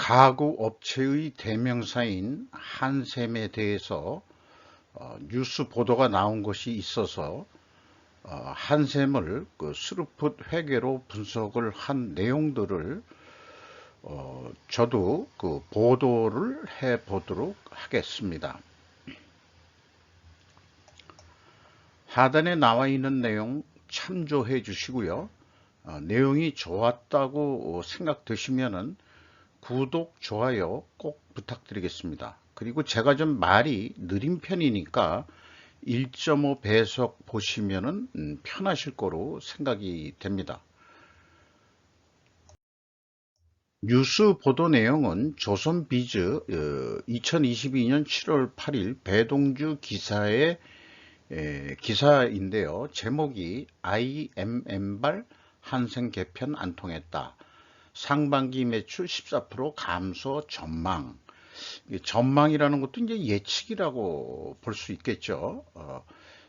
가구 업체의 대명사인 한샘에 대해서 뉴스 보도가 나온 것이 있어서 한샘을 스루풋 회계로 분석을 한 내용들을 저도 보도를 해 보도록 하겠습니다. 하단에 나와 있는 내용 참조해 주시고요. 내용이 좋았다고 생각되시면은 구독, 좋아요 꼭 부탁드리겠습니다. 그리고 제가 좀 말이 느린 편이니까 1.5 배속 보시면은 편하실 거로 생각이 됩니다. 뉴스 보도 내용은 조선비즈 2022년 7월 8일 배동주 기사의 기사인데요. 제목이 IMM발 한샘 개편 안 통했다. 상반기 매출 14% 감소 전망. 전망이라는 것도 이제 예측이라고 볼 수 있겠죠.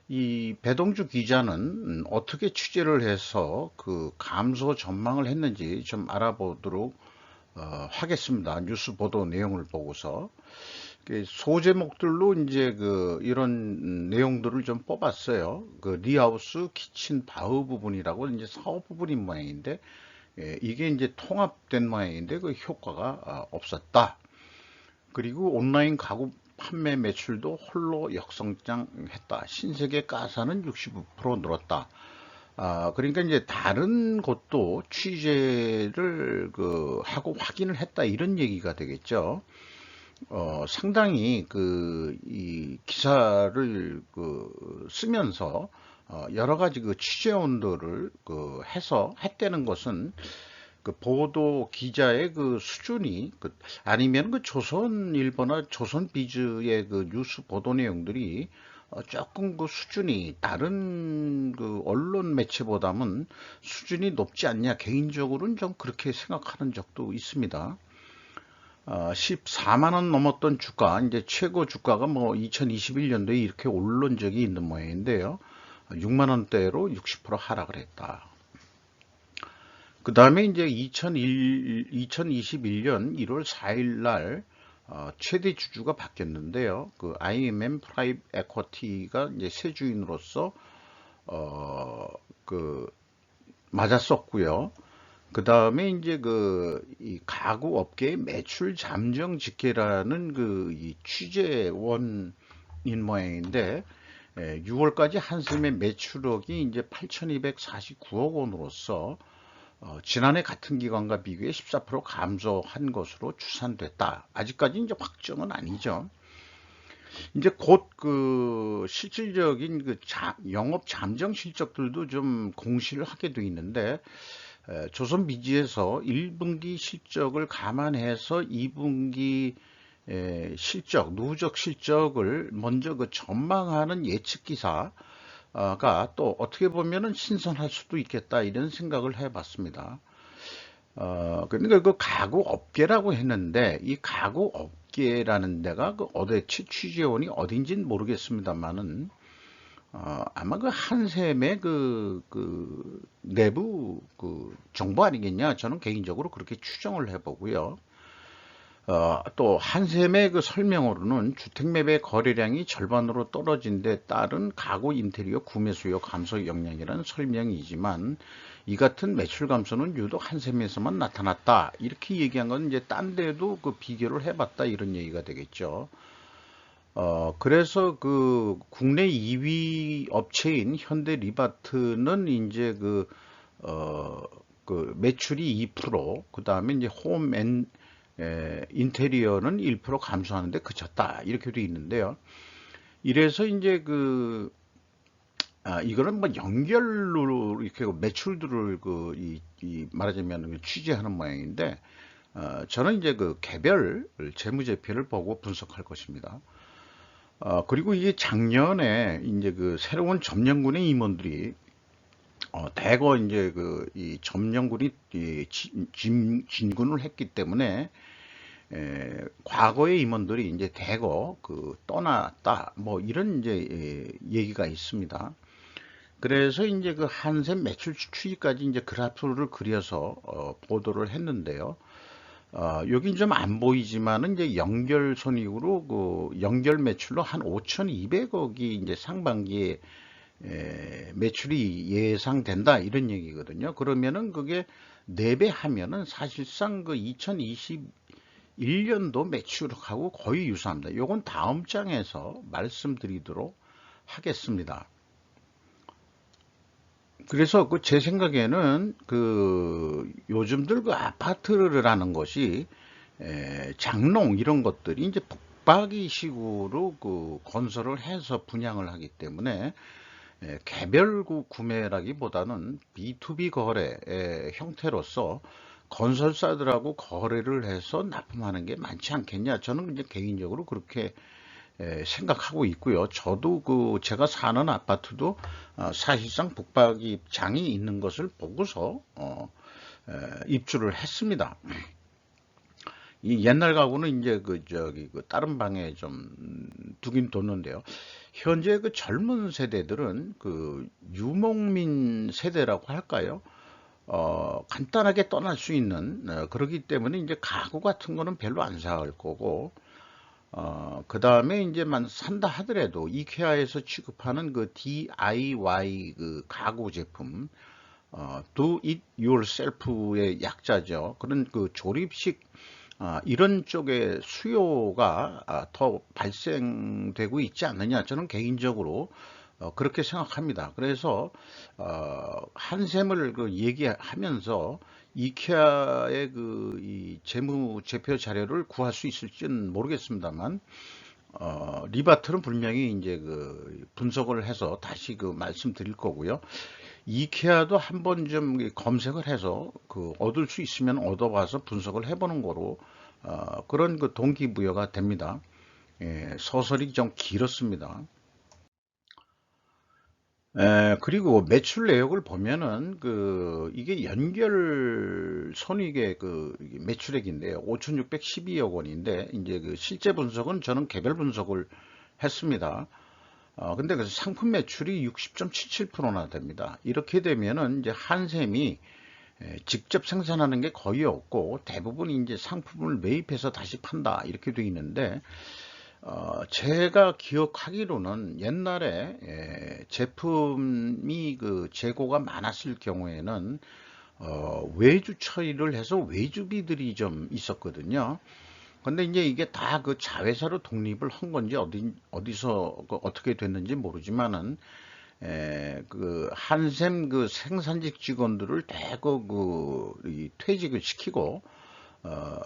이 배동주 기자는 어떻게 취재를 해서 그 감소 전망을 했는지 좀 알아보도록 하겠습니다. 뉴스 보도 내용을 보고서 소제목들로 이제 이런 내용들을 좀 뽑았어요. 리하우스 키친 바흐 부분이라고 이제 사업 부분인 모양인데 이게 이제 통합된 모양인데 그 효과가 없었다. 그리고 온라인 가구 판매 매출도 홀로 역성장했다. 신세계 가사는 65% 늘었다. 그러니까 이제 다른 곳도 취재를 하고 확인을 했다 이런 얘기가 되겠죠. 상당히 이 기사를 쓰면서 여러 가지 취재원들을 해서 했다는 것은 보도 기자의 수준이 아니면 조선일보나 조선비즈의 뉴스 보도 내용들이 조금 수준이 다른 언론 매체보다는 수준이 높지 않냐 개인적으로는 좀 그렇게 생각하는 적도 있습니다. 14만원 넘었던 주가, 이제 최고 주가가 2021년도에 이렇게 오른 적이 있는 모양인데요. 6만원대로 60% 하락을 했다. 그 다음에 이제 2021년 1월 4일 날 최대 주주가 바뀌었는데요. IMM 프라이빗 에쿼티가 이제 새 주인으로서 맞았었고요. 그 다음에 이제 이 가구 업계의 매출 잠정 집계라는 이 취재원인 모양인데 6월까지 한샘의 매출액이 이제 8,249억 원으로서 지난해 같은 기간과 비교해 14% 감소한 것으로 추산됐다. 아직까지 이제 확정은 아니죠. 이제 곧 실질적인 영업 잠정 실적들도 좀 공시를 하게 돼 있는데 조선비지에서 1분기 실적을 감안해서 2분기 실적, 누적 실적을 먼저 전망하는 예측 기사가 또 어떻게 보면은 신선할 수도 있겠다 이런 생각을 해봤습니다. 그러니까 가구 업계라고 했는데 이 가구 업계라는 데가 어디 취재원이 어딘지는 모르겠습니다만은 아마 한샘의 내부 정보 아니겠냐 저는 개인적으로 그렇게 추정을 해보고요. 또 한샘의 설명으로는 주택 매매 거래량이 절반으로 떨어진 데 따른 가구 인테리어 구매 수요 감소 영향이라는 설명이지만 이 같은 매출 감소는 유독 한샘에서만 나타났다 이렇게 얘기한 건 이제 딴 데도 비교를 해봤다 이런 얘기가 되겠죠. 그래서 국내 2위 업체인 현대리바트는 이제 매출이 2%, 그 다음에 이제 인테리어는 1% 감소하는데 그쳤다. 이렇게 돼 있는데요. 이래서 이제 이거는 연결로 이렇게 매출들을 말하자면 취재하는 모양인데, 저는 이제 개별 재무제표를 보고 분석할 것입니다. 그리고 이게 작년에 이제 새로운 점령군의 임원들이 대거 이제 이 점령군이 진군을 했기 때문에 과거의 임원들이 이제 대거 떠났다 뭐 이런 이제 얘기가 있습니다. 그래서 이제 한샘 매출 추이까지 이제 그래프를 그려서 보도를 했는데요. 여긴 좀 안 보이지만은 이제 연결 손익으로 그 연결 매출로 한 5,200억이 이제 상반기에 매출이 예상된다 이런 얘기거든요. 그러면은 그게 4배 하면은 사실상 그 2021년도 매출하고 거의 유사합니다. 요건 다음 장에서 말씀드리도록 하겠습니다. 그래서 그 제 생각에는 그 요즘들 그 아파트라는 것이 장롱 이런 것들이 이제 북박이식으로 그 건설을 해서 분양을 하기 때문에 개별 구매라기보다는 B2B 거래의 형태로서 건설사들하고 거래를 해서 납품하는 게 많지 않겠냐. 저는 이제 개인적으로 그렇게 생각하고 있고요. 저도 그 제가 사는 아파트도 사실상 북박이 장이 있는 것을 보고서 입주를 했습니다. 이 옛날 가구는 이제 그 저기 그 다른 방에 좀 두긴 뒀는데요. 현재 그 젊은 세대들은 그 유목민 세대라고 할까요? 간단하게 떠날 수 있는 그러기 때문에 이제 가구 같은 거는 별로 안 살 거고 그 다음에 이제만 산다 하더라도 이케아에서 취급하는 그 DIY 그 가구 제품 Do It Yourself의 약자죠. 그런 그 조립식 이런 쪽의 수요가 더 발생되고 있지 않느냐 저는 개인적으로 그렇게 생각합니다. 그래서 한샘을 그 얘기하면서 이케아의 그 이 재무제표 자료를 구할 수 있을지는 모르겠습니다만 리바트는 분명히 이제 그 분석을 해서 다시 그 말씀드릴 거고요. 이케아도 한번 좀 검색을 해서 그 얻을 수 있으면 얻어봐서 분석을 해보는 거로 그런 그 동기부여가 됩니다. 서설이 좀 길었습니다. 그리고 매출 내역을 보면은 그 이게 연결 손익의 그 매출액인데요. 5,612억 원인데 이제 그 실제 분석은 저는 개별 분석을 했습니다. 근데 그 상품 매출이 60.77%나 됩니다. 이렇게 되면은 이제 한샘이 직접 생산하는 게 거의 없고 대부분 이제 상품을 매입해서 다시 판다 이렇게 돼 있는데 제가 기억하기로는 옛날에 제품이 그 재고가 많았을 경우에는 외주 처리를 해서 외주비들이 좀 있었거든요. 근데 이제 이게 다 그 자회사로 독립을 한 건지 어디서 그 어떻게 됐는지 모르지만은 그 한샘 그 생산직 직원들을 대거 이 퇴직을 시키고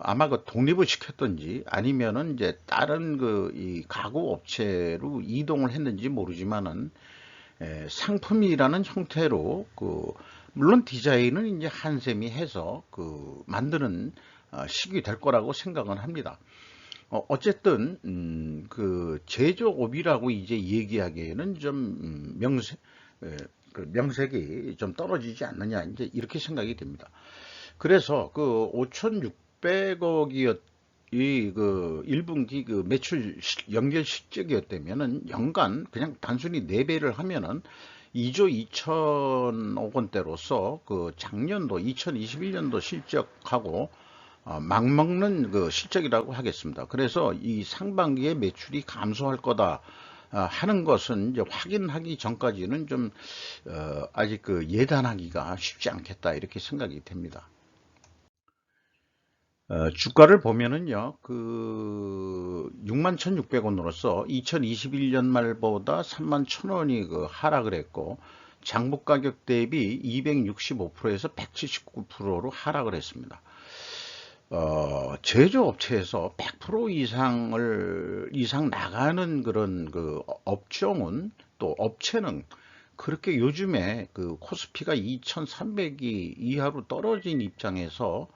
아마 그 독립을 시켰던지 아니면은 이제 다른 그 이 가구 업체로 이동을 했는지 모르지만은 상품이라는 형태로 그 물론 디자인은 이제 한샘이 해서 그 만드는 시기 될 거라고 생각은 합니다. 어쨌든 그 제조업이라고 이제 얘기하기에는 좀 그 명색이 좀 떨어지지 않느냐 이제 이렇게 생각이 됩니다. 그래서 그 5,600억이었 이그 1분기 그 매출 연결 실적이었다면은 연간 그냥 단순히 4배를 하면은 2조 2천억 원대로서 그 작년도 2021년도 실적하고 막먹는 그 실적이라고 하겠습니다. 그래서 이 상반기에 매출이 감소할 거다 하는 것은 이제 확인하기 전까지는 좀 아직 그 예단하기가 쉽지 않겠다 이렇게 생각이 됩니다. 주가를 보면은요, 그 61,600원으로서 2021년 말보다 31,000원이 그 하락을 했고 장부 가격 대비 265%에서 179%로 하락을 했습니다. 제조업체에서 100% 이상 나가는 그런 그 업종은 또 업체는 그렇게 요즘에 그 코스피가 2,300이 이하로 떨어진 입장에서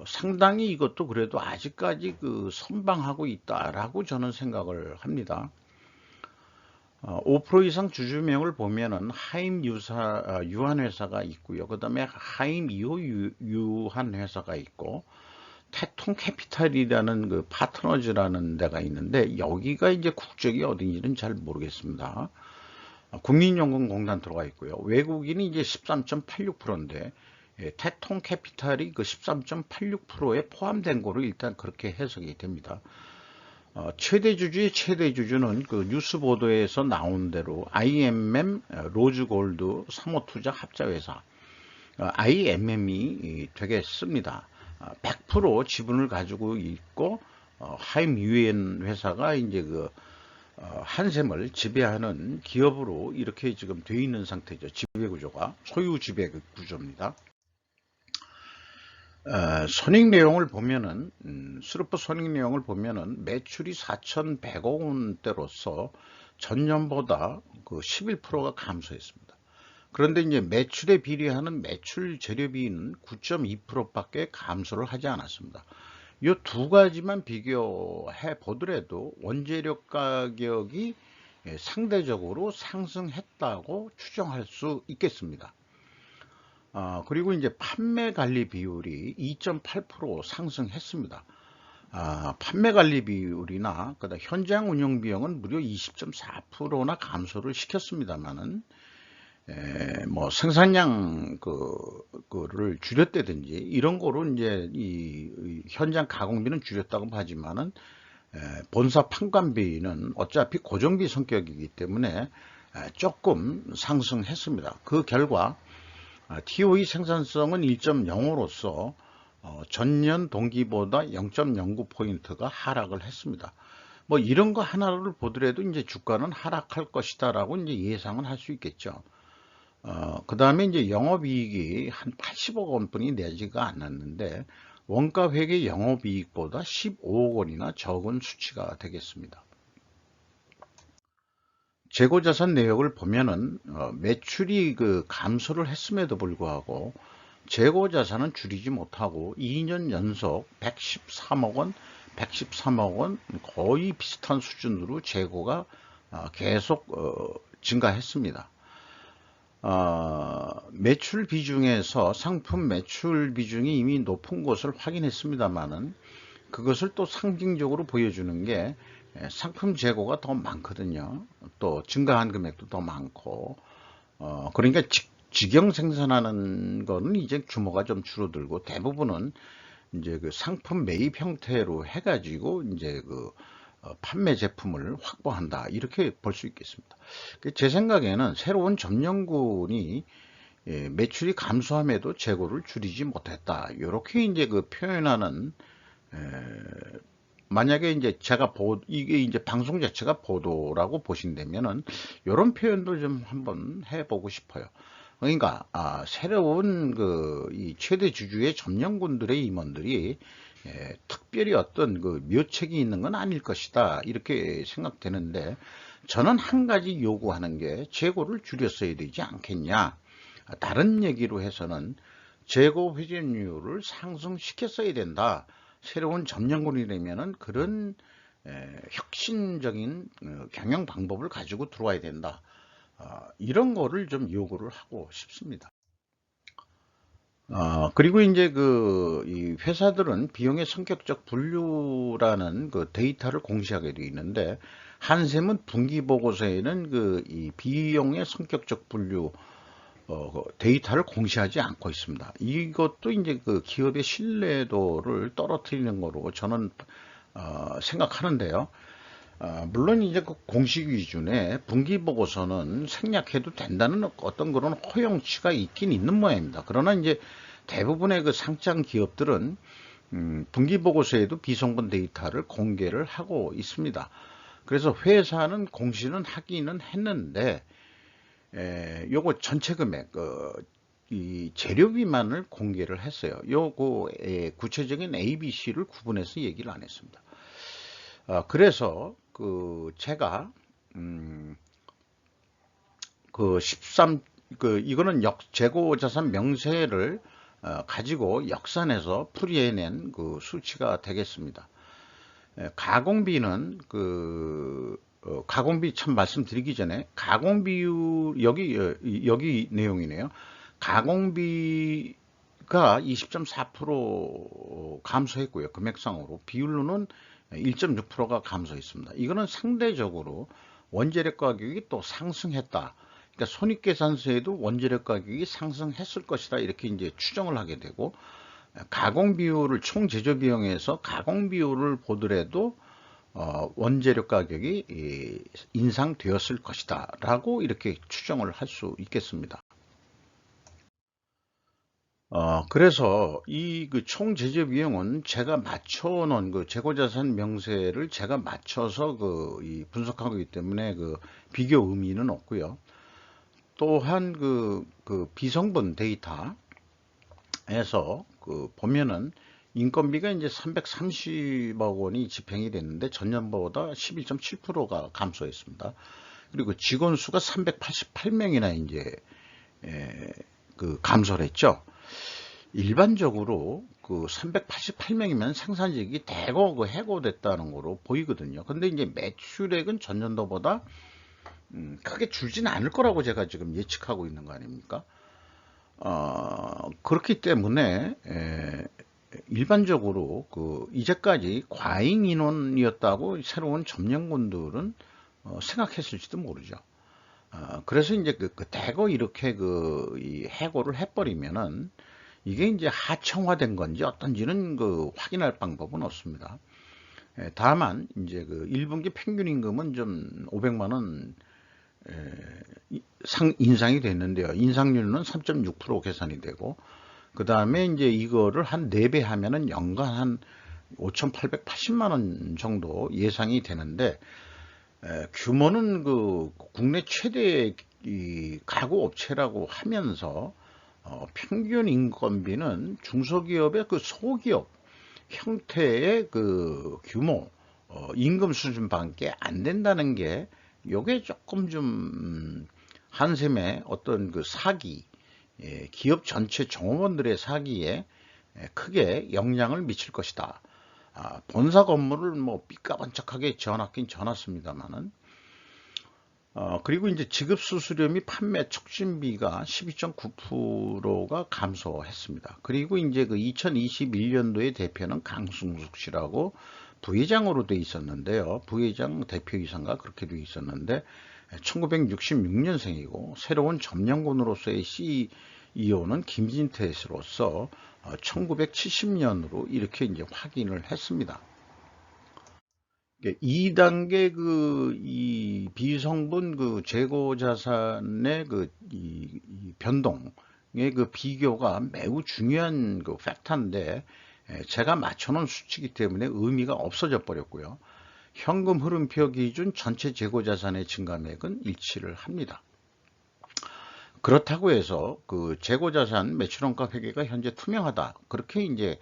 상당히 이것도 그래도 아직까지 그 선방하고 있다라고 저는 생각을 합니다. 5% 이상 주주명을 보면은 하임 유한 회사가 있고요. 그 다음에 하임 이호 유한 회사가 있고 태통 캐피탈이라는 그 파트너즈라는 데가 있는데 여기가 이제 국적이 어딘지는 잘 모르겠습니다. 국민연금공단 들어가 있고요. 외국인이 이제 13.86%인데 태통 캐피탈이 그 13.86%에 포함된 거로 일단 그렇게 해석이 됩니다. 최대 주주의 최대 주주는 그 뉴스 보도에서 나온 대로 IMM 로즈골드 사모투자 합자회사 IMM이 되겠습니다. 100% 지분을 가지고 있고 하임 유엔 회사가 이제 그 한샘을 지배하는 기업으로 이렇게 지금 되어 있는 상태죠. 지배구조가 소유 지배구조입니다. 손익 내용을 보면은 스루프 손익 내용을 보면은 매출이 4,100억 원대로서 전년보다 그 11%가 감소했습니다. 그런데 이제 매출에 비례하는 매출 재료비는 9.2%밖에 감소를 하지 않았습니다. 이 두 가지만 비교해 보더라도 원재료 가격이 상대적으로 상승했다고 추정할 수 있겠습니다. 그리고 이제 판매 관리 비율이 2.8% 상승했습니다. 판매 관리 비율이나 그다음 현장 운영 비용은 무려 20.4%나 감소를 시켰습니다만은 뭐 생산량 그를 줄였다든지 이런 거로 이제 이 현장 가공비는 줄였다고 하지만은 본사 판관비는 어차피 고정비 성격이기 때문에 조금 상승했습니다. 그 결과 TOE 생산성은 1.05로서 전년 동기보다 0.09포인트가 하락을 했습니다. 뭐 이런 거 하나를 보더라도 이제 주가는 하락할 것이다라고 이제 예상은 할 수 있겠죠. 그 다음에 이제 영업이익이 한 80억 원뿐이 내지가 않았는데 원가 회계 영업이익보다 15억 원이나 적은 수치가 되겠습니다. 재고자산 내역을 보면은 매출이 그 감소를 했음에도 불구하고 재고자산은 줄이지 못하고 2년 연속 113억 원, 113억 원 거의 비슷한 수준으로 재고가 계속 증가했습니다. 매출 비중에서 상품 매출 비중이 이미 높은 것을 확인했습니다만은 그것을 또 상징적으로 보여주는 게 상품 재고가 더 많거든요. 또 증가한 금액도 더 많고 그러니까 직영 생산하는 거는 이제 규모가 좀 줄어들고 대부분은 이제 그 상품 매입 형태로 해가지고 이제 그 판매 제품을 확보한다 이렇게 볼 수 있겠습니다. 제 생각에는 새로운 점령군이 매출이 감소함에도 재고를 줄이지 못했다 이렇게 이제 그 표현하는 만약에 이제 이게 이제 방송 자체가 보도라고 보신다면은 이런 표현도 좀 한번 해보고 싶어요. 그러니까 새로운 이 최대 주주의 점령군들의 임원들이 특별히 어떤 그 묘책이 있는 건 아닐 것이다 이렇게 생각되는데 저는 한 가지 요구하는 게 재고를 줄였어야 되지 않겠냐. 다른 얘기로 해서는 재고 회전율을 상승시켰어야 된다. 새로운 점령군이라면은 그런 혁신적인 경영 방법을 가지고 들어와야 된다. 이런 거를 좀 요구를 하고 싶습니다. 그리고 이제 이 회사들은 비용의 성격적 분류라는 그 데이터를 공시하게 되어 있는데 한샘은 분기 보고서에는 이 비용의 성격적 분류 데이터를 공시하지 않고 있습니다. 이것도 이제 그 기업의 신뢰도를 떨어뜨리는 거로 저는 생각하는데요. 물론 이제 그 공식 기준에 분기 보고서는 생략해도 된다는 어떤 그런 허용치가 있긴 있는 모양입니다. 그러나 이제 대부분의 그 상장 기업들은 분기 보고서에도 비성분 데이터를 공개를 하고 있습니다. 그래서 회사는 공시는 하기는 했는데 요거 전체 금액 이 재료비만을 공개를 했어요. 요거 구체적인 ABC를 구분해서 얘기를 안 했습니다. 그래서 제가 이거는 재고자산 명세를 가지고 역산해서 풀이해낸 그 수치가 되겠습니다. 가공비는 가공비 참 말씀드리기 전에 가공비율 여기 내용이네요. 가공비가 20.4% 감소했고요. 금액상으로 비율로는 1.6%가 감소했습니다. 이거는 상대적으로 원재료 가격이 또 상승했다. 그러니까 손익계산서에도 원재료 가격이 상승했을 것이다 이렇게 이제 추정을 하게 되고, 가공 비율을 총 제조 비용에서 가공 비율을 보더라도 원재료 가격이 인상되었을 것이다 라고 이렇게 추정을 할 수 있겠습니다. 그래서 이 그 총 제조 비용은 제가 맞춰 놓은 그 재고자산 명세를 제가 맞춰서 이 분석하고 있기 때문에 그 비교 의미는 없고요. 또한 그 비성분 데이터에서 보면은 인건비가 이제 330억 원이 집행이 됐는데 전년보다 11.7%가 감소했습니다. 그리고 직원 수가 388명이나 이제 감소를 했죠. 일반적으로 그 388명이면 생산직이 대거 해고됐다는 거로 보이거든요. 근데 이제 매출액은 전년도보다 크게 줄지는 않을 거라고 제가 지금 예측하고 있는 거 아닙니까? 그렇기 때문에 일반적으로 이제까지 과잉 인원이었다고 새로운 점령군들은 생각했을지도 모르죠. 그래서 이제 대거 이렇게 이 해고를 해버리면은 이게 이제 하청화된 건지 어떤지는 확인할 방법은 없습니다. 다만 이제 1분기 평균 임금은 좀 500만 원 인상이 됐는데요. 인상률은 3.6% 계산이 되고, 그 다음에 이제 이거를 한 4배 하면은 연간 한 5,880만 원 정도 예상이 되는데, 규모는 국내 최대의 이 가구 업체라고 하면서 평균 인건비는 중소기업의 소기업 형태의 규모 임금 수준밖에 안 된다는 게, 요게 조금 좀 한샘의 어떤 사기, 기업 전체 종업원들의 사기에 크게 영향을 미칠 것이다. 본사 건물을 뭐 삐까번쩍하게 지어놨긴 지어놨습니다만은, 그리고 이제 지급 수수료 및 판매 촉진비가 12.9%가 감소했습니다. 그리고 이제 2021년도의 대표는 강승숙 씨라고 부회장으로 돼 있었는데요. 부회장 대표이사인가 그렇게 돼 있었는데 1966년생이고 새로운 점령군으로서의 CEO는 김진태 씨로서 1970년으로 이렇게 이제 확인을 했습니다. 2단계 이 비성분 재고 자산의 이 변동의 비교가 매우 중요한 팩터인데, 제가 맞춰놓은 수치이기 때문에 의미가 없어져 버렸고요. 현금 흐름표 기준 전체 재고 자산의 증감액은 일치를 합니다. 그렇다고 해서 재고 자산 매출원가 회계가 현재 투명하다 그렇게 이제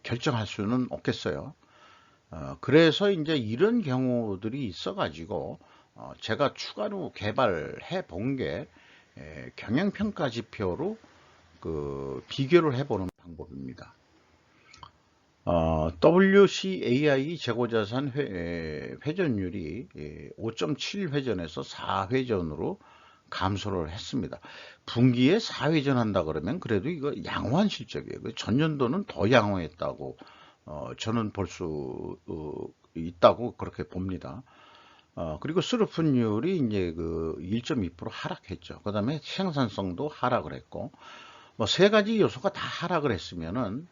결정할 수는 없겠어요. 그래서 이제 이런 경우들이 있어 가지고 제가 추가로 개발해 본 게 경영평가 지표로 비교를 해보는 방법입니다. WCAI 재고자산 회전율이 5.7회전에서 4회전으로 감소를 했습니다. 분기에 4회전 한다 그러면 그래도 이거 양호한 실적이에요. 전년도는 더 양호했다고 저는 볼 수 있다고 그렇게 봅니다. 그리고 수르픈율이 이제 1.2% 하락했죠. 그 다음에 생산성도 하락을 했고, 뭐 세 가지 요소가 다 하락을 했으면은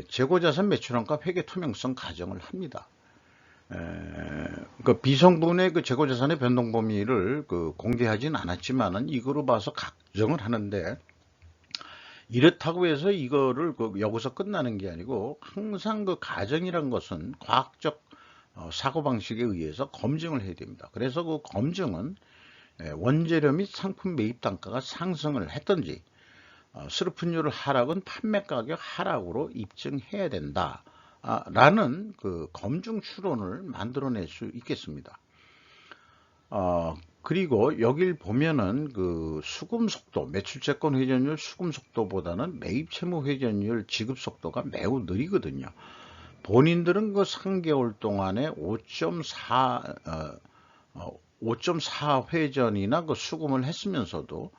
재고자산 매출원가 회계 투명성 가정을 합니다. 비성분의 재고자산의 변동 범위를 공개하진 않았지만은 이거로 봐서 가정을 하는데, 이렇다고 해서 이거를 여기서 끝나는 게 아니고 항상 가정이란 것은 과학적 사고방식에 의해서 검증을 해야 됩니다. 그래서 검증은 원재료 및 상품 매입 단가가 상승을 했던지 수르픈율 하락은 판매 가격 하락으로 입증해야 된다 라는 검증 추론을 만들어낼 수 있겠습니다. 그리고 여길 보면은 수금 속도, 매출채권 회전율 수금 속도보다는 매입 채무 회전율 지급 속도가 매우 느리거든요. 본인들은 3개월 동안에 5.4 회전이나 수금을 했으면서도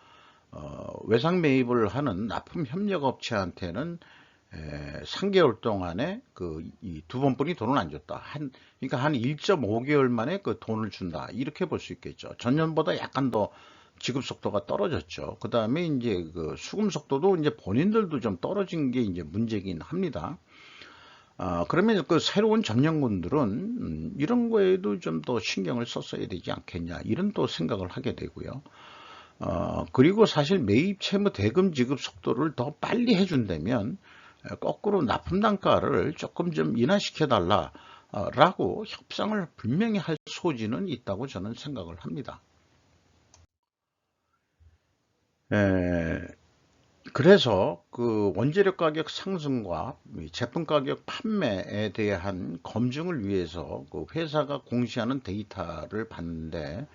외상 매입을 하는 납품 협력업체한테는 3개월 동안에 이 두 번뿐이 돈을 안 줬다. 그러니까 한 1.5개월 만에 그 돈을 준다. 이렇게 볼 수 있겠죠. 전년보다 약간 더 지급 속도가 떨어졌죠. 그 다음에 이제 그 수금 속도도 이제 본인들도 좀 떨어진 게 이제 문제긴 합니다. 그러면 그 새로운 점령군들은 이런 거에도 좀 더 신경을 썼어야 되지 않겠냐. 이런 또 생각을 하게 되고요. 그리고 사실 매입 채무 대금 지급 속도를 더 빨리 해준다면 거꾸로 납품 단가를 조금 좀 인하시켜 달라라고 협상을 분명히 할 소지는 있다고 저는 생각을 합니다. 그래서 그 원재료 가격 상승과 제품 가격 판매에 대한 검증을 위해서 그 회사가 공시하는 데이터를 봤는데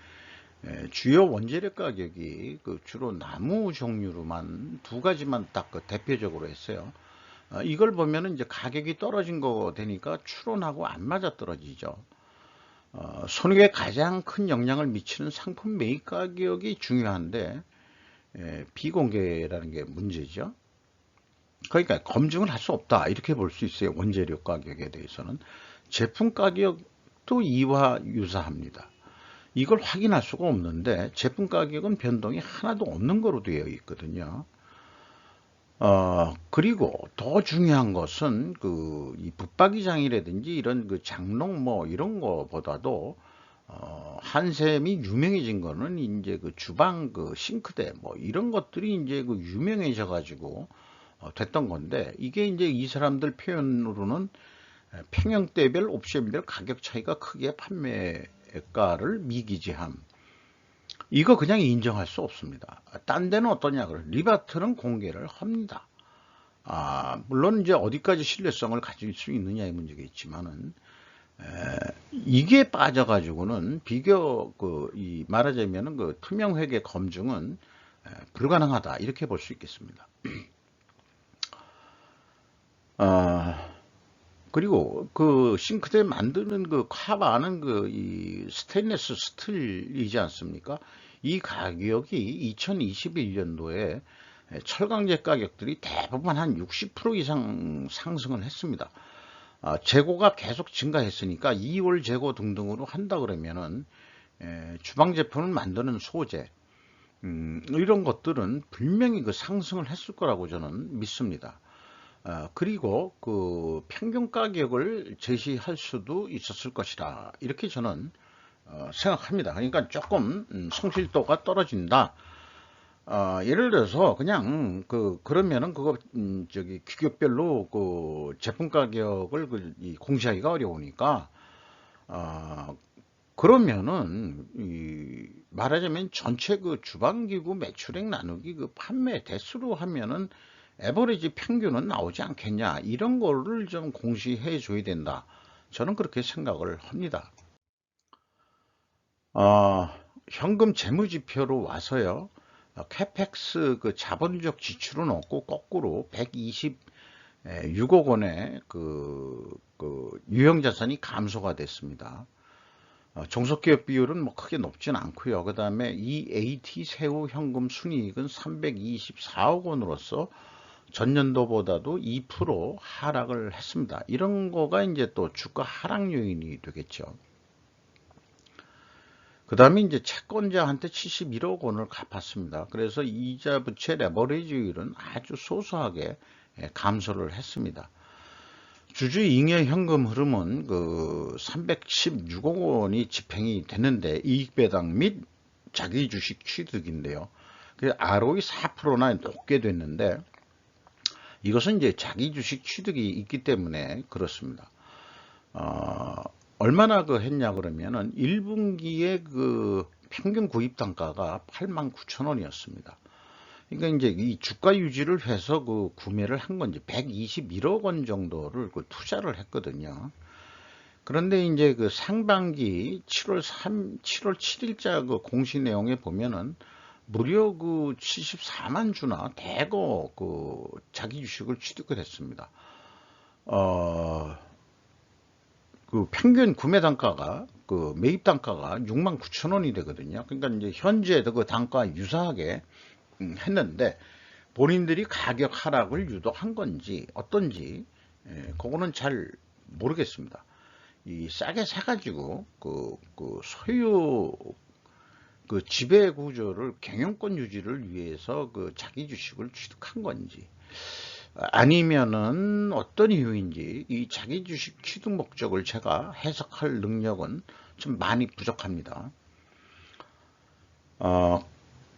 주요 원재료 가격이 그 주로 나무 종류로만 두 가지만 딱 그 대표적으로 했어요. 이걸 보면은 이제 가격이 떨어진 거 되니까 추론하고 안 맞아 떨어지죠. 손익에 가장 큰 영향을 미치는 상품 매입 가격이 중요한데 비공개라는 게 문제죠. 그러니까 검증을 할 수 없다 이렇게 볼 수 있어요. 원재료 가격에 대해서는 제품 가격도 이와 유사합니다. 이걸 확인할 수가 없는데 제품 가격은 변동이 하나도 없는 거로 되어 있거든요. 그리고 더 중요한 것은 이 붙박이장이라든지 이런 그 장롱 뭐 이런 거보다도 한샘이 유명해진 거는 이제 그 주방 그 싱크대 뭐 이런 것들이 이제 그 유명해져 가지고 됐던 건데 이게 이제 이 사람들 표현으로는 평형대별 옵션별 가격 차이가 크게 판매가를 미기재함. 이거 그냥 인정할 수 없습니다. 딴 데는 어떠냐 그래. 리바트는 공개를 합니다. 물론 이제 어디까지 신뢰성을 가질 수 있느냐의 문제겠지만은 이게 빠져가지고는 말하자면은 그 투명회계 검증은 불가능하다 이렇게 볼 수 있겠습니다. 그리고 그 싱크대 만드는 그 카바는 이 스테인리스 스틸이지 않습니까? 이 가격이 2021년도에 철강제 가격들이 대부분 한 60% 이상 상승을 했습니다. 재고가 계속 증가했으니까 2월 재고 등등으로 한다 그러면은 주방 제품을 만드는 소재 이런 것들은 분명히 그 상승을 했을 거라고 저는 믿습니다. 그리고 그 평균 가격을 제시할 수도 있었을 것이다 이렇게 저는 생각합니다. 그러니까 조금 성실도가 떨어진다. 예를 들어서 그냥 그러면은 그거 저기 규격별로 그 제품 가격을 공시하기가 어려우니까 그러면은 말하자면 전체 그 주방기구 매출액 나누기 그 판매 대수로 하면은 에버리지 평균은 나오지 않겠냐 이런 거를 좀 공시해 줘야 된다. 저는 그렇게 생각을 합니다. 현금 재무지표로 와서요. 캐펙스 그 자본적 지출은 없고 거꾸로 126억 원의 유형자산이 감소가 됐습니다. 종속기업 비율은 뭐 크게 높진 않고요. 그 다음에 EAT 세후 현금 순이익은 324억 원으로서 전년도보다도 2% 하락을 했습니다. 이런 거가 이제 또 주가 하락 요인이 되겠죠. 그 다음에 이제 채권자한테 71억 원을 갚았습니다. 그래서 이자 부채 레버리지율은 아주 소소하게 감소를 했습니다. 주주 잉여 현금 흐름은 316억 원이 집행이 됐는데 이익 배당 및 자기 주식 취득인데요. 그 ROE 4%나 높게 됐는데 이것은 이제 자기 주식 취득이 있기 때문에 그렇습니다. 얼마나 했냐 그러면은 1분기에 평균 구입 단가가 89,000원이었습니다. 그러니까 이제 이 주가 유지를 해서 구매를 한 건지 121억 원 정도를 투자를 했거든요. 그런데 이제 상반기 7월 7일자 공시 내용에 보면은 무려 74만 주나 대거 자기 주식을 취득을 했습니다. 평균 구매 단가가 매입 단가가 69,000원이 되거든요. 그러니까 이제 현재 그 단가 유사하게 했는데 본인들이 가격 하락을 유도한 건지 어떤지 그거는 잘 모르겠습니다. 이 싸게 사가지고 그 소유 그 지배 구조를 경영권 유지를 위해서 그 자기 주식을 취득한 건지 아니면은 어떤 이유인지 이 자기 주식 취득 목적을 제가 해석할 능력은 좀 많이 부족합니다.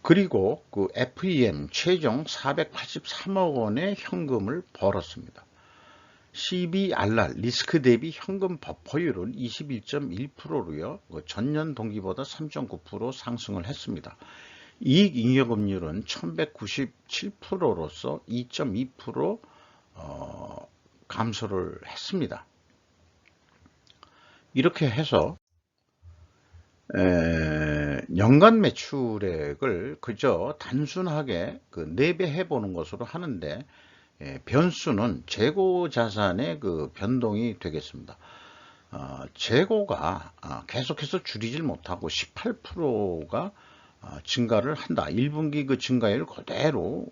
그리고 그 FEM 최종 483억 원의 현금을 벌었습니다. CBRR 리스크 대비 현금 버퍼율은 21.1%로요. 전년 동기보다 3.9% 상승을 했습니다. 이익 잉여금률은 1197%로서 2.2% 감소를 했습니다. 이렇게 해서 연간 매출액을 그저 단순하게 그 4배 해보는 것으로 하는데 변수는 재고 자산의 그 변동이 되겠습니다. 재고가 계속해서 줄이질 못하고 18%가 증가를 한다. 1분기 그 증가율 그대로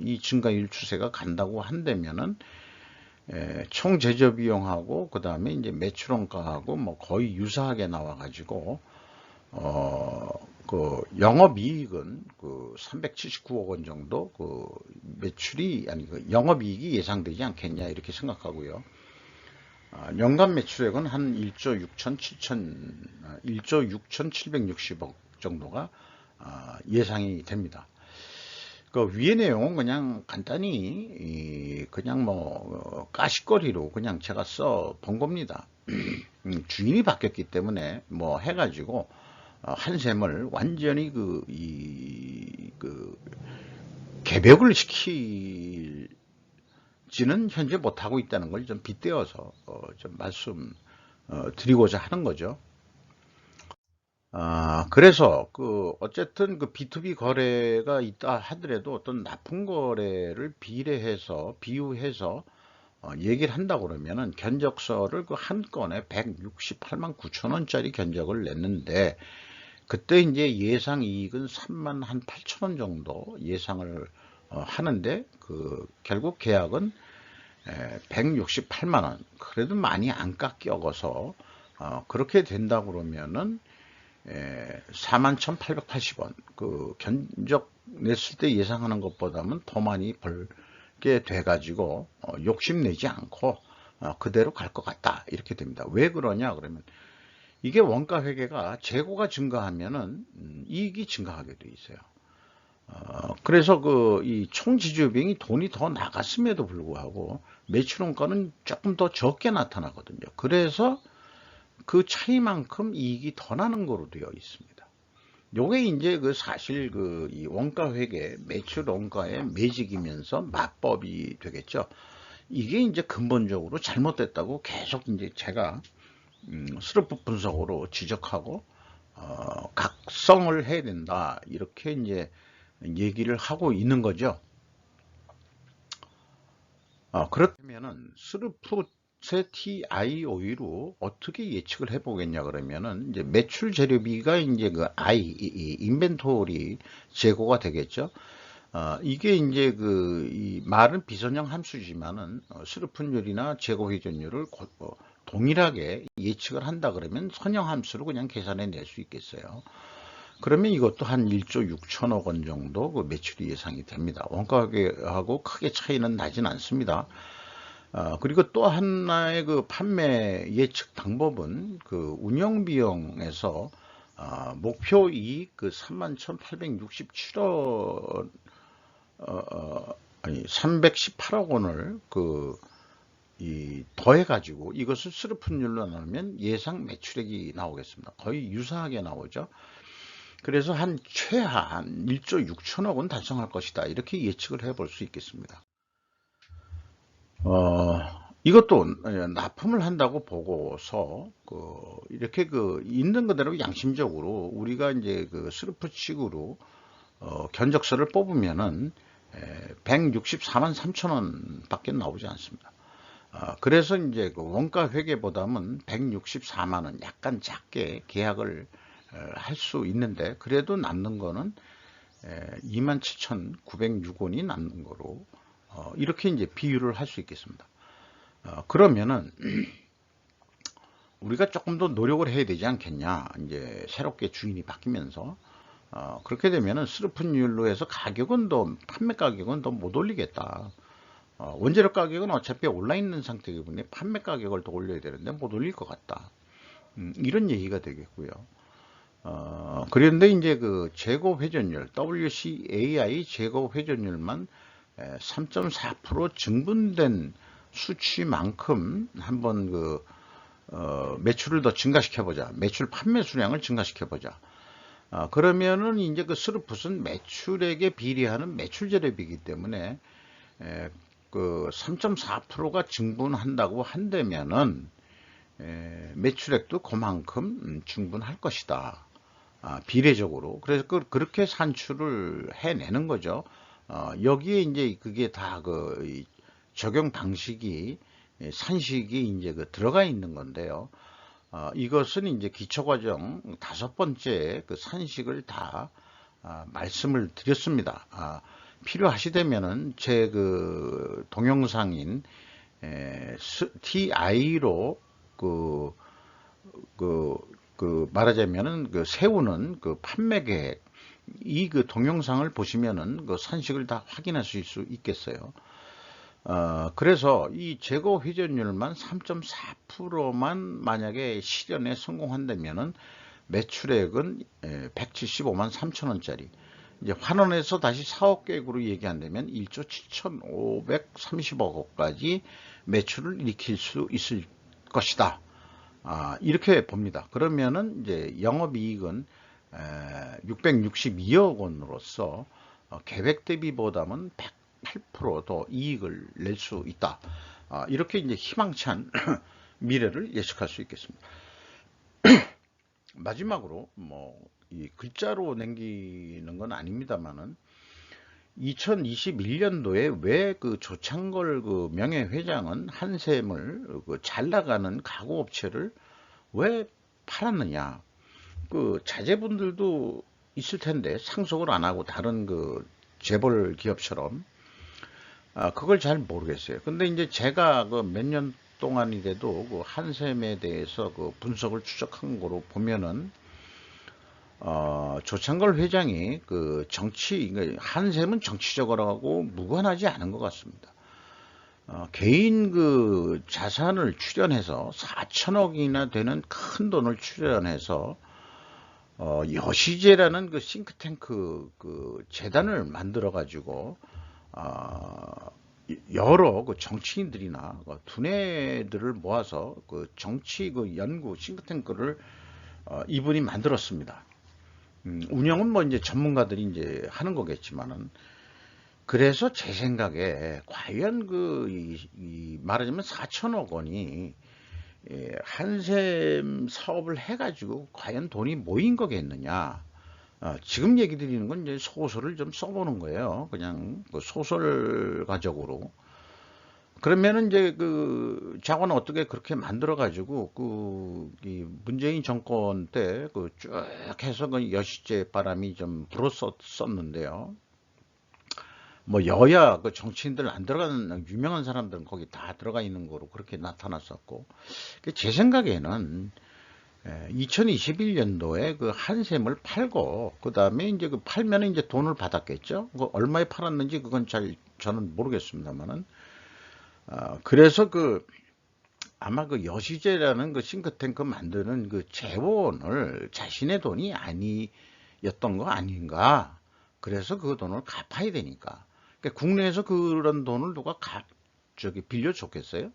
이 증가율 추세가 간다고 한다면은 총 제조 비용하고 그 다음에 이제 매출원가하고 뭐 거의 유사하게 나와 가지고 그 영업이익은 그 379억 원 정도 그 매출이 아니 그 영업이익이 예상되지 않겠냐 이렇게 생각하고요. 연간 매출액은 한 1조 6,760억 정도가 예상이 됩니다. 그 위의 내용은 그냥 간단히 그냥 뭐 까시거리로 그냥 제가 써 본 겁니다. 주인이 바뀌었기 때문에 뭐 해가지고 한샘을 완전히 개벽을 시키지는 현재 못하고 있다는 걸 좀 빗대어서 좀 말씀 드리고자 하는 거죠. 그래서 어쨌든 그 B2B 거래가 있다 하더라도 어떤 납품 거래를 비유해서 얘기를 한다 그러면은 견적서를 그 한 건에 168만 9천 원짜리 견적을 냈는데 그때 이제 예상 이익은 3만 한 8천 원 정도 예상을 하는데 결국 계약은 168만 원 그래도 많이 안 깎여서 그렇게 된다 그러면은 41,880원 그 견적 냈을 때 예상하는 것보다는 더 많이 벌게 돼 가지고 욕심내지 않고 그대로 갈 것 같다 이렇게 됩니다. 왜 그러냐 그러면 이게 원가 회계가 재고가 증가하면은 이익이 증가하게 돼 있어요. 그래서 이 총지주 비용이 돈이 더 나갔음에도 불구하고 매출원가는 조금 더 적게 나타나거든요. 그래서 그 차이만큼 이익이 더 나는 거로 되어 있습니다. 요게 이제 사실 이 원가 회계 매출 원가의 매직이면서 맞법이 되겠죠. 이게 이제 근본적으로 잘못됐다고 계속 이제 제가 스루프 분석으로 지적하고 각성을 해야 된다 이렇게 이제 얘기를 하고 있는 거죠. 그렇다면은 스루프 TIOE로 어떻게 예측을 해보겠냐 그러면은 이제 매출 재료비가 이제 인벤토리 재고가 되겠죠. 이게 이제 이 말은 비선형 함수지만은 스루프율이나 재고 회전율을 동일하게 예측을 한다 그러면 선형 함수로 그냥 계산해 낼 수 있겠어요. 그러면 이것도 한 1조 6천억 원 정도 매출이 예상이 됩니다. 원가하고 크게 차이는 나진 않습니다. 그리고 또 하나의 판매 예측 방법은 운영 비용에서 목표 이익 31,867원 아니 318억 원을 더해 가지고 이것을 스루프율로 나누면 예상 매출액이 나오겠습니다. 거의 유사하게 나오죠. 그래서 한 최하한 1조 6천억 원 달성할 것이다 이렇게 예측을 해볼 수 있겠습니다. 이것도 납품을 한다고 보고서 이렇게 있는 그대로 양심적으로 우리가 이제 스루프 식으로 견적서를 뽑으면은 164만 3천 원 밖에 나오지 않습니다. 그래서 이제 원가 회계보다는 164만 원 약간 작게 계약을 할 수 있는데 그래도 남는 거는 27,906원이 남는 거로 이렇게 이제 비유를 할 수 있겠습니다. 그러면은 우리가 조금 더 노력을 해야 되지 않겠냐. 이제 새롭게 주인이 바뀌면서 그렇게 되면은 스르픈율로 해서 가격은 더 판매 가격은 더 못 올리겠다. 원재료 가격은 어차피 올라 있는 상태이기 때문에 판매 가격을 더 올려야 되는데 못 올릴 것 같다. 이런 얘기가 되겠고요. 그런데 이제 그 재고 회전율 WCAI 재고 회전율만 3.4% 증분된 수치만큼 한번 그 매출을 더 증가시켜보자. 매출 판매 수량을 증가시켜보자. 그러면은 이제 그 스루풋은 매출액에 비례하는 매출재료비이기 때문에 그 3.4%가 증분한다고 한다면은 매출액도 그만큼 증분할 것이다. 비례적으로. 그래서 그렇게 산출을 해내는 거죠. 여기에 이제 그게 다 그 적용 방식이 산식이 이제 그 들어가 있는 건데요. 이것은 이제 기초과정 5번째 그 산식을 다 말씀을 드렸습니다. 필요하시다면은 제 그 동영상인 TI로 말하자면은 그 세우는 그 판매 계획 이 그 동영상을 보시면은 그 산식을 다 확인하실 수 있겠어요. 그래서 이 재고 회전율만 3.4%만 만약에 실현에 성공한다면은 매출액은 175만 3천원짜리 이제 환원해서 다시 사업 계획으로 얘기한다면 1조 7,530억 원까지 매출을 일으킬 수 있을 것이다. 이렇게 봅니다. 그러면은 이제 영업이익은 662억 원으로서 계획 대비보다는 108%더 이익을 낼 수 있다. 이렇게 이제 희망찬 미래를 예측할 수 있겠습니다. 마지막으로 뭐 이 글자로 남기는 건 아닙니다만은 2021년도에 왜 그 조창걸 그 명예회장은 한샘을 그 잘 나가는 가구업체를 왜 팔았느냐? 그 자제분들도 있을 텐데 상속을 안 하고 다른 그 재벌 기업처럼 그걸 잘 모르겠어요. 근데 이제 제가 그 몇 년 동안이라도 그 한샘에 대해서 그 분석을 추적한 거로 보면은 조창걸 회장이 그 한샘은 정치적으로 무관하지 않은 것 같습니다. 개인 그 자산을 출연해서 4천억이나 되는 큰 돈을 출연해서 여시제라는 그 싱크탱크 그 재단을 만들어 가지고 여러 그 정치인들이나 그 두뇌들을 모아서 그 정치 그 연구 싱크탱크를 이분이 만들었습니다. 운영은 뭐 이제 전문가들이 이제 하는 거겠지만은 그래서 제 생각에 과연 말하자면 4천억 원이 한샘 사업을 해가지고 과연 돈이 모인 거겠느냐. 지금 얘기 드리는 건 이제 소설을 좀 써보는 거예요. 그냥 그 소설가적으로. 그러면은 이제 그 자관은 어떻게 그렇게 만들어 가지고 이 문재인 정권 때 그 쭉 해서 그 여시제 바람이 좀 불었었는데요. 뭐 여야 그 정치인들 안 들어가는 유명한 사람들은 거기 다 들어가 있는 거로 그렇게 나타났었고 제 생각에는 2021년도에 그 한샘을 팔고 그 다음에 이제 그 팔면은 이제 돈을 받았겠죠. 그 얼마에 팔았는지 그건 저는 모르겠습니다만은 그래서 아마 그 여시제라는 그 싱크탱크 만드는 그 재원을 자신의 돈이 아니었던 거 아닌가. 그래서 그 돈을 갚아야 되니까. 그러니까 국내에서 그런 돈을 누가 빌려줬겠어요?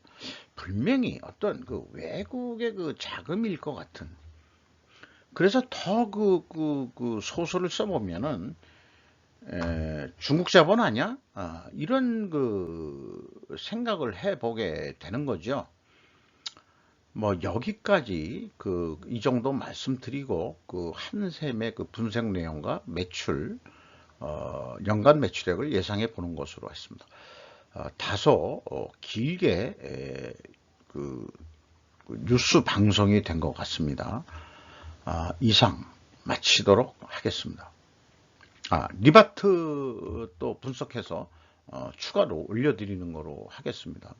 분명히 어떤 그 외국의 그 자금일 것 같은. 그래서 더 그 소설을 써보면은 중국 자본 아니야? 이런 그 생각을 해보게 되는 거죠. 뭐 여기까지 이 정도 말씀드리고 그 한샘의 그 분석 내용과 매출 연간 매출액을 예상해 보는 것으로 했습니다. 다소 길게 그 뉴스 방송이 된 것 같습니다. 이상 마치도록 하겠습니다. 리바트 또 분석해서 추가로 올려드리는 거로 하겠습니다.